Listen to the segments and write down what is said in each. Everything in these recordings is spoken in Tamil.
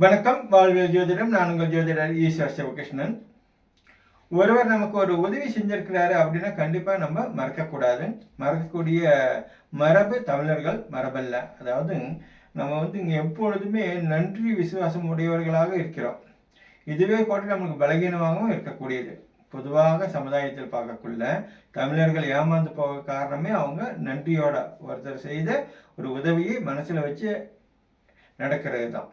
வணக்கம். வாழ்வியல் ஜோதிடம். நான் உங்கள் ஜோதிடர் ஈஸ்வர் சிவகிருஷ்ணன். ஒருவர் நமக்கு ஒரு உதவி செஞ்சிருக்கிறாரு அப்படின்னா கண்டிப்பாக நம்ம மறக்கக்கூடாது. மறக்கக்கூடிய மரபு தமிழர்கள் மரபல்ல. அதாவது நம்ம இங்கே எப்பொழுதுமே நன்றி விசுவாசம் உடையவர்களாக இருக்கிறோம். இதுவே கூட நமக்கு பலகீனமாகவும் இருக்கக்கூடியது. பொதுவாக சமுதாயத்தில் பார்க்கக்குள்ள தமிழர்கள் ஏமாந்து போக காரணமே அவங்க நன்றியோட ஒருத்தர் செய்த ஒரு உதவியை மனசில் வச்சு நடக்கிறது தான்.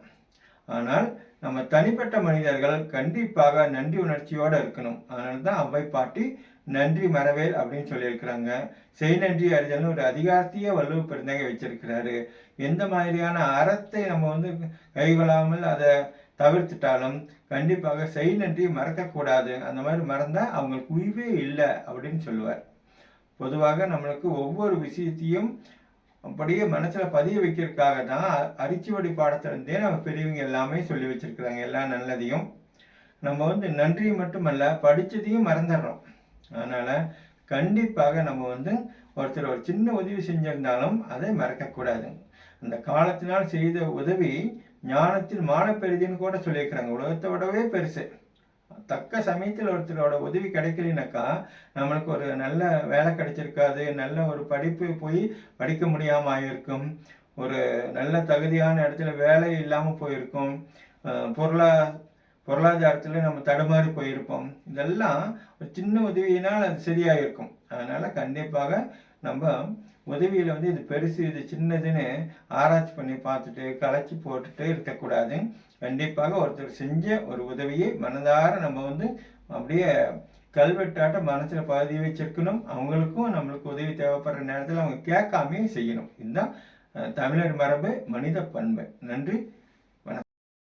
ஆனால் நம்ம தனிப்பட்ட மனிதர்கள் கண்டிப்பாக நன்றி உணர்ச்சியோடு இருக்கணும். அதனால தான் அவ்வை பாட்டி நன்றி மறவேல் அப்படின்னு சொல்லியிருக்கிறாங்க. செய் நன்றி அறிதல்னு ஒரு அதிகாரத்தையே வள்ளுவ பெருந்தகை வச்சிருக்கிறாரு. எந்த மாதிரியான அறத்தை நம்ம கைகொள்ளாமல் அதை தவிர்த்துட்டாலும் கண்டிப்பாக செய் நன்றி மறக்கக்கூடாது. அந்த மாதிரி மறந்தால் அவங்களுக்கு உய்வே இல்லை அப்படின்னு சொல்லுவார். பொதுவாக நம்மளுக்கு ஒவ்வொரு விஷயத்தையும் அப்படியே மனசில் பதிய வைக்கிறதுக்காக தான் அரிச்சுவடி பாடத்திலிருந்தே நம்ம பெரியவங்க எல்லாமே சொல்லி வச்சிருக்கிறாங்க. எல்லா நல்லதையும் நம்ம நன்றி மட்டுமல்ல படித்ததையும் மறந்துடுறோம். அதனால் கண்டிப்பாக நம்ம ஒருத்தர் ஒரு சின்ன உதவி செஞ்சிருந்தாலும் அதை மறக்கக்கூடாது. அந்த காலத்தினால் செய்த உதவி ஞானத்தில் மானப்பெரிதுன்னு கூட சொல்லியிருக்கிறாங்க. உலகத்தை விடவே பெருசு. தக்க சமயத்தில் ஒருத்தரோட உதவி கிடைக்கலனாக்கா நம்மளுக்கு ஒரு நல்ல வேலை கிடைச்சிருக்காது, நல்ல ஒரு படிப்பு போய் படிக்க முடியாமல் ஆகியிருக்கும், ஒரு நல்ல தகுதியான இடத்துல வேலை இல்லாமல் போயிருக்கும், பொருளாதாரத்தில் நம்ம தடுமாறி போயிருப்போம். இதெல்லாம் ஒரு சின்ன உதவியினால் அது சரியாக இருக்கும். அதனால் கண்டிப்பாக நம்ம உதவியில் இது பெருசு இது சின்னதுன்னு ஆராய்ச்சி பண்ணி பார்த்துட்டு கலைச்சி போட்டுட்டு இருக்கக்கூடாது. கண்டிப்பாக ஒருத்தர் செஞ்ச ஒரு உதவியை மனதார நம்ம அப்படியே கல்வெட்டாட்ட மனசில் பதிய வச்சிருக்கணும். அவங்களுக்கும் நம்மளுக்கு உதவி தேவைப்படுற நேரத்தில் அவங்க கேட்காமே செய்யணும். இதுதான் தமிழர் மரபு, மனித பண்பு. நன்றி.